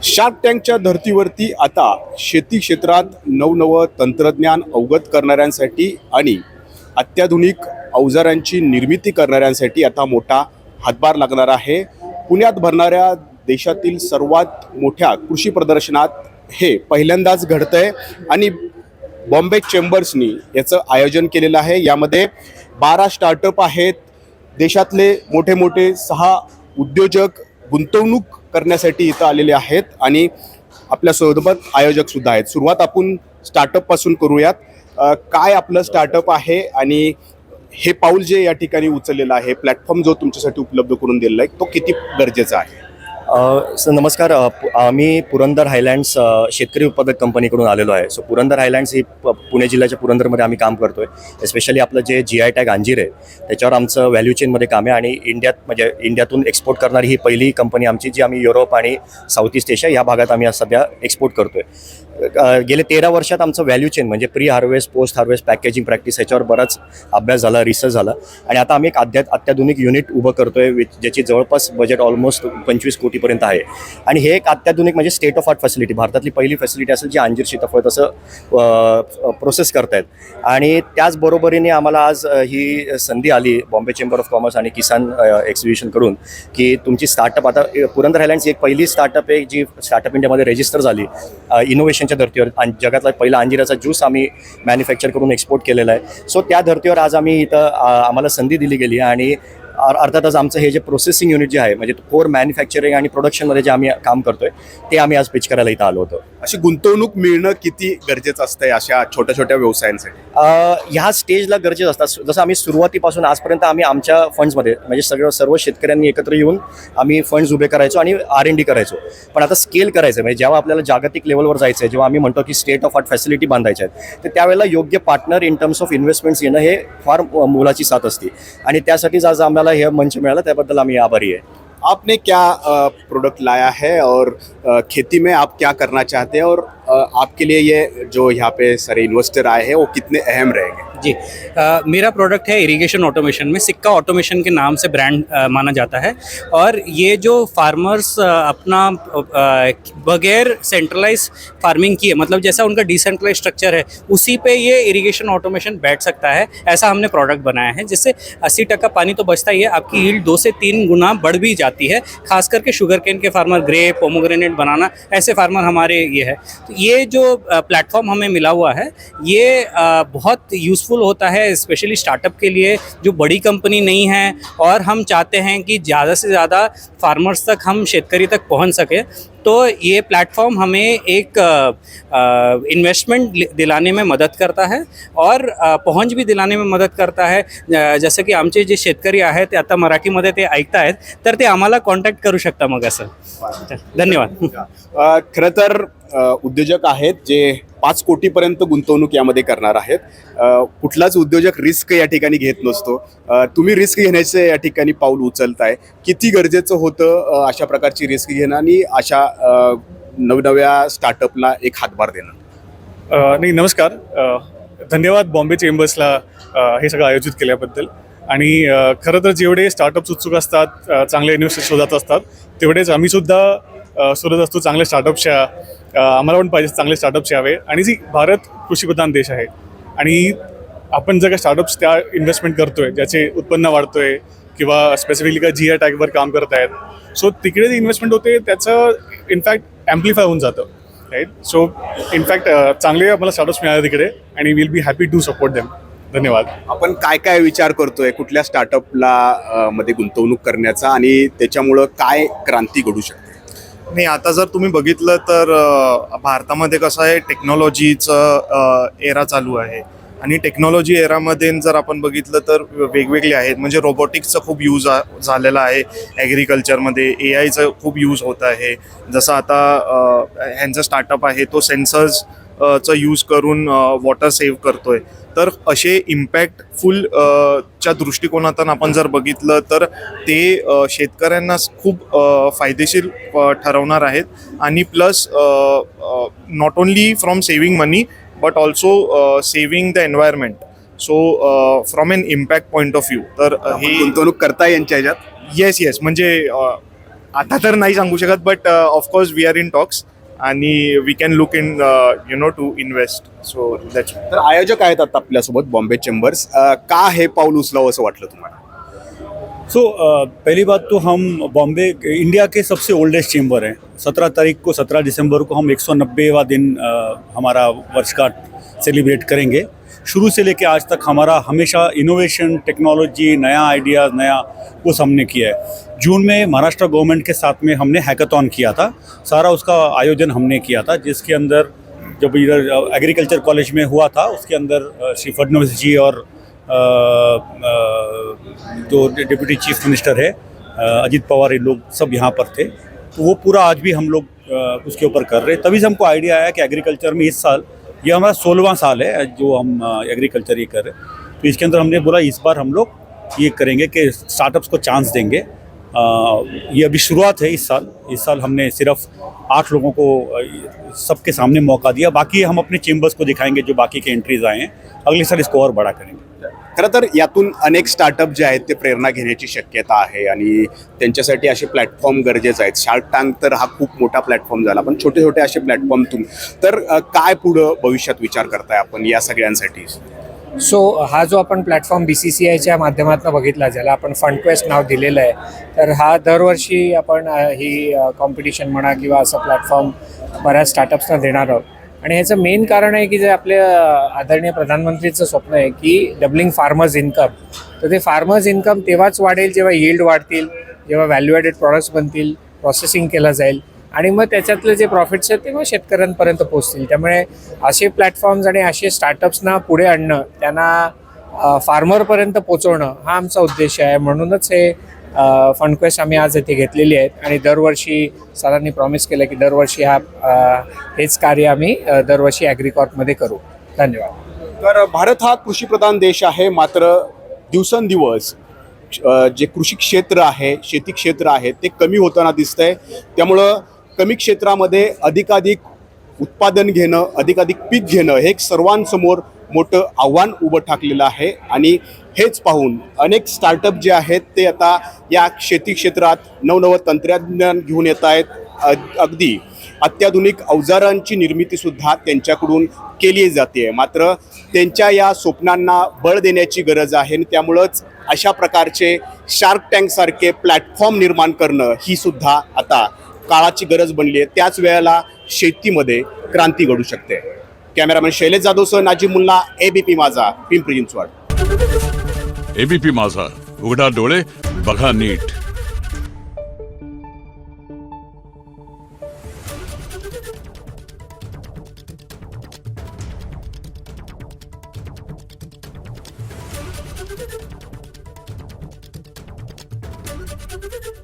Shark टँकच्या धर्तीवरती आता शेती क्षेत्रात नवनवं तंत्रज्ञान अवगत करणाऱ्यांसाठी आणि अत्याधुनिक अवजारांची निर्मिती करणाऱ्यांसाठी आता मोठा हातभार लागणार आहे. पुण्यात भरणाऱ्या देशातील सर्वात मोठ्या कृषी प्रदर्शनात हे पहिल्यांदाच घडतंय आणि बॉम्बे चेंबर्सनी याचं आयोजन केलेलं आहे. यामध्ये 12 स्टार्टअप आहेत. देशातले मोठे मोठे 6 उद्योजक गुंतवणूक करण्यासाठी इथं आलेले आहेत आणि आपल्यासोबत आयोजक सुद्धा आहेत. सुरुवात आपण स्टार्टअपपासून करूयात. काय आपलं स्टार्टअप आहे आणि हे पाऊल जे या ठिकाणी उचललेलं आहे, प्लॅटफॉर्म जो तुमच्यासाठी उपलब्ध करून दिलेला आहे, तो किती गरजेचा आहे? नमस्कार. आम्ही पुरंदर हायलँड्स शेतकरी उत्पादक कंपनीकडून आलेलो आहे. सो पुरंदर हायलँड्स ही पुणे जिल्ह्याच्या पुरंदरमध्ये आम्ही काम करतो आहे. स्पेशली आपलं जे GI टॅग अंजीर आहे त्याच्यावर आमचं व्हॅल्यू चेनमध्ये काम आहे आणि इंडियातून एक्सपोर्ट करणारी ही पहिली कंपनी आमची, जी आम्ही युरोप आणि साऊथ ईस्ट एशिया या भागात आम्ही सध्या एक्सपोर्ट करतो आहे. गेले 13 वर्षात आमचं व्हॅल्यू चेन म्हणजे pre harvest, post harvest, packaging practice याच्यावर बराच अभ्यास झाला, रिसर्च झाला आणि आता आम्ही एक अत्याधुनिक युनिट उभं करतो आहे, ज्याची जवळपास बजेट ऑलमोस्ट 25 कोटीपर्यंत आहे. आणि हे एक अत्याधुनिक म्हणजे स्टेट ऑफ आर्ट फॅसिलिटी, भारतातली पहिली फॅसिलिटी असेल जी अंजीर सीताफळ तसं प्रोसेस करतायत. आणि त्याचबरोबरीने आम्हाला आज ही संधी आली बॉम्बे चेंबर ऑफ कॉमर्स आणि किसान एक्झिबिशनकडून की तुमची स्टार्टअप आता पुरंदर हायलँड्स एक पहिली स्टार्टअप आहे जी स्टार्टअप इंडियामध्ये रजिस्टर झाली इनोव्हेशनच्या धर्तीवर. जगातला पहिला अंजिराचा ज्यूस आम्ही मॅन्युफॅक्चर करून एक्सपोर्ट केलेला आहे. सो त्या धर्तीवर आज आम्ही इथं आम्हाला संधी दिली गेली आणि अर्थातच आमचं हे जे प्रोसेसिंग युनिट जे आहे म्हणजे कोर मॅन्युफॅक्चरिंग आणि प्रोडक्शनमध्ये जे आम्ही काम करतोय ते आम्ही आज पिच करायला इथं आलो होतो. अशी गुंतवणूक मिळणं किती गरजेचं असतंय अशा छोट्या छोट्या व्यवसायांसाठी? ह्या स्टेजला गरजेचं असतात. जसं आम्ही सुरुवातीपासून आजपर्यंत आम्ही आमच्या फंड्समध्ये म्हणजे सर्व शेतकऱ्यांनी एकत्र येऊन आम्ही फंड्स उभे करायचो आणि R&D करायचो. पण आता स्केल करायचं म्हणजे जेव्हा आपल्याला जागतिक लेवलवर जायचं आहे, जेव्हा आम्ही म्हणतो की स्टेट ऑफ आर्ट फॅसिलिटी बांधायच्या आहेत, तर त्यावेळेला योग्य partner in terms of investments येणं हे फार मोलाची साथ असते आणि त्यासाठीच आज आम्हाला हे मंच मिळाला, त्याबद्दल आम्ही आभारी आहे. आपने क्या प्रोडक्ट लाया है और खेती में आप क्या करना चाहते हैं और आपके लिए ये जो यहाँ पे सारे इन्वेस्टर आए हैं वो कितने अहम रहेंगे? जी, मेरा प्रोडक्ट है इरिगेशन ऑटोमेशन में। सिक्का ऑटोमेशन के नाम से ब्रांड माना जाता है और ये जो फार्मर्स अपना बगैर सेंट्रलाइज फार्मिंग किए, मतलब जैसा उनका डिसेंट्रलाइज स्ट्रक्चर है उसी पे ये इरिगेशन ऑटोमेशन बैठ सकता है, ऐसा हमने प्रोडक्ट बनाया है जिससे 80% पानी तो बचता ही है, आपकी यील्ड 2 से 3 गुना बढ़ भी जाती है। खास करके शुगर केन के फार्मर, ग्रेप, पोमोग्रेनेट बनाना, ऐसे फार्मर हमारे ये है। तो ये जो प्लेटफॉर्म हमें मिला हुआ है ये बहुत यूज़फुल होता है स्पेशली स्टार्टअप के लिए जो बड़ी कंपनी नहीं है और हम चाहते हैं कि ज़्यादा से ज़्यादा फार्मर्स तक हम शेतकरी तक पहुंच सके। तो ये प्लेटफॉर्म हमें एक इन्वेस्टमेंट दिलाने में मदत करता है और पहुंच भी दिलाने में मदत करता है. जसं की आमचे जे शेतकरी आहेत ते आता मराठीमध्ये ते ऐकतायत तर ते आम्हाला कॉन्टॅक्ट करू शकता मग असं. धन्यवाद. खरं तर उद्योजक आहेत जे 5 कोटीपर्यंत गुंतवणूक यामध्ये करणार आहेत. कुठलाच उद्योजक रिस्क या ठिकाणी घेत नसतो. तुम्ही रिस्क घेण्याचे या ठिकाणी पाऊल उचलताय. किती गरजेचं होतं अशा प्रकारची रिस्क घेणं आणि अशा नवनव्या स्टार्टअपला एक हातभार देणं? नाही, नमस्कार. धन्यवाद बॉम्बे चेंबर्सला हे सगळं आयोजित केल्याबद्दल. आणि खरं तर जेवढे स्टार्टअप्स उत्सुक असतात, चांगले इन्व्हेस्टर शोधत असतात, तेवढेच आम्ही सुद्धा शोधत असतो चांगले स्टार्टअप्सच्या. आम्हाला पण पाहिजे चांगले स्टार्टअप्स यावे. आणि जी भारत कृषीप्रधान देश आहे आणि आपण जर का स्टार्टअप्स त्या इन्व्हेस्टमेंट करतोय ज्याचे उत्पन्न वाढतोय किंवा स्पेसिफिकली का GI टॅगवर काम करत आहेत, सो तिकडे जे इन्व्हेस्टमेंट होते त्याचं इनफॅक्ट ॲम्प्लिफाय होऊन जातं, राईट. सो इनफॅक्ट चांगले आम्हाला स्टार्टअप्स मिळाले तिकडे आणि will be happy to support them. धन्यवाद. आपण काय काय विचार करतोय कुठल्या स्टार्टअपला मध्ये गुंतवणूक करण्याचा आणि त्याच्यामुळं काय क्रांती घडू शकते? नाही, आता जर तुम्ही बघितलं तर भारतामध्ये कसं आहे, टेक्नॉलॉजीचं एरा चालू आहे आणि टेक्नॉलॉजी एरामध्ये जर आपण बघितलं तर वेगवेगळे आहेत. म्हणजे रोबोटिक्सचा खूप यूज झालेला आहे ॲग्रिकल्चरमध्ये, AIचं खूप यूज होत आहे. जसं आता ह्यांचा स्टार्टअप आहे तो सेन्सर्सचा यूज करून वॉटर सेव्ह करतोय. तर असे इम्पॅक्टफुल च्या दृष्टिकोनातून आपण जर बघितलं तर ते शेतकऱ्यांना खूप फायदेशीर ठरवणार आहेत. आणि plus not only from saving money but also saving the environment. So from an impact point of view तर हे गुंतवणूक करता यांच्या ह्याच्यात? येस म्हणजे आता तर नाही सांगू शकत, but of course we are in talks आणि we can look into invest. So that's. तर आयोजक आहेत आता आपल्यासोबत बॉम्बे चेंबर्स. का हे पाऊल उचलावं असं वाटलं तुम्हाला? पहली बात तो हम बॉम्बे इंडिया के सबसे ओल्डेस्ट चेंबर हैं. 17 दिसंबर को हम 190वां दिन हमारा वर्षगांठ सेलिब्रेट करेंगे. शुरू से लेके आज तक हमारा हमेशा इनोवेशन, टेक्नोलॉजी, नया आइडियाज़, नया कुछ हमने किया है. जून में महाराष्ट्र गवर्नमेंट के साथ में हमने हैकाथॉन किया था. सारा उसका आयोजन हमने किया था, जिसके अंदर जब इधर एग्रीकल्चर कॉलेज में हुआ था, उसके अंदर श्री फडणवीस जी और जो डिप्टी चीफ मिनिस्टर है अजित पवार, ये लोग सब यहाँ पर थे. तो वो पूरा आज भी हम लोग उसके ऊपर कर रहे हैं. तभी से हमको आइडिया आया कि एग्रीकल्चर में इस साल, ये हमारा 16वां साल है जो हम एग्रीकल्चर ये कर रहे हैं. तो इसके अंदर हमने बोला इस बार हम लोग ये करेंगे कि स्टार्टअप्स को चांस देंगे. ये अभी शुरुआत है. इस साल हमने सिर्फ 8 लोगों को सबके सामने मौका दिया. बाकी हम अपने चेंबर्स को दिखाएंगे जो बाकी के एंट्रीज आए हैं. अगले साल इसको और बड़ा करेंगे. खरं तर यातून अनेक स्टार्टअप जे आहेत ते प्रेरणा घेण्याची शक्यता आहे आणि त्यांच्यासाठी असे प्लॅटफॉर्म गरजेचे आहेत. शार्क टँक तर हा खूप मोठा प्लॅटफॉर्म झाला, पण छोटे छोटे असे प्लॅटफॉर्म तर काय पुढं भविष्यात विचार करताय आपण या सगळ्यांसाठी? हा जो आपण प्लॅटफॉर्म BCCIच्या माध्यमातून बघितला, ज्याला आपण फंडक्वेस्ट नाव दिलेलं आहे, तर हा दरवर्षी आपण ही कॉम्पिटिशन म्हणा किंवा असं प्लॅटफॉर्म बऱ्याच स्टार्टअप्सना देणार आहोत. आणि ह्याचं मेन कारण आहे की जे आपल्या आदरणीय प्रधानमंत्रीचं स्वप्न आहे की डबलिंग फार्मर्स इन्कम. तर ते फार्मर्स इन्कम तेव्हाच वाढेल जेव्हा यील्ड वाढतील, जेव्हा व्हॅल्यू ॲडेड प्रॉडक्ट्स बनतील, प्रोसेसिंग केलं जाईल आणि मग त्याच्यातले जे प्रॉफिट्स आहेत ते मग शेतकऱ्यांपर्यंत पोहोचतील. त्यामुळे असे प्लॅटफॉर्म्स आणि असे स्टार्टअप्सना पुढे आणणं, त्यांना फार्मरपर्यंत पोचवणं हा आमचा उद्देश आहे. म्हणूनच हे फंडक्वेस्ट आम्ही आज इथे घेतलेली आहेत आणि दरवर्षी सरांनी प्रॉमिस केलं की दरवर्षी हेच कार्य आम्ही दरवर्षी ॲग्रिकॉर्पमध्ये करू. धन्यवाद. तर भारत हा कृषीप्रधान देश आहे, मात्र दिवसेंदिवस जे कृषी क्षेत्र आहे, शेती क्षेत्र आहे ते कमी होताना दिसतंय. त्यामुळं कमी क्षेत्रामध्ये अधिकाधिक उत्पादन घेणं, अधिकाधिक पीक घेणं हे एक सर्वांसमोर मोठं आव्हान उभं ठाकलेलं आहे. आणि हेच पाहून अनेक स्टार्टअप जे आहेत ते आता या शेती क्षेत्रात नवनवं तंत्रज्ञान घेऊन येत आहेत. अगदी अत्याधुनिक अवजारांची निर्मितीसुद्धा त्यांच्याकडून केली जाते. मात्र त्यांच्या या स्वप्नांना बळ देण्याची गरज आहे आणि त्यामुळंच अशा प्रकारचे शार्क टँकसारखे प्लॅटफॉर्म निर्माण करणं ही सुद्धा आता काळाची गरज बनली आहे. त्याच वेळेला शेतीमध्ये क्रांती घडू शकते. कॅमेरामॅन शैलेश जाधवसह नाजिम मुल्ला, ABP माझा, पिंपरी चिंचवड. ABP माझा, उघडा डोळे बघा नीट. Thank you.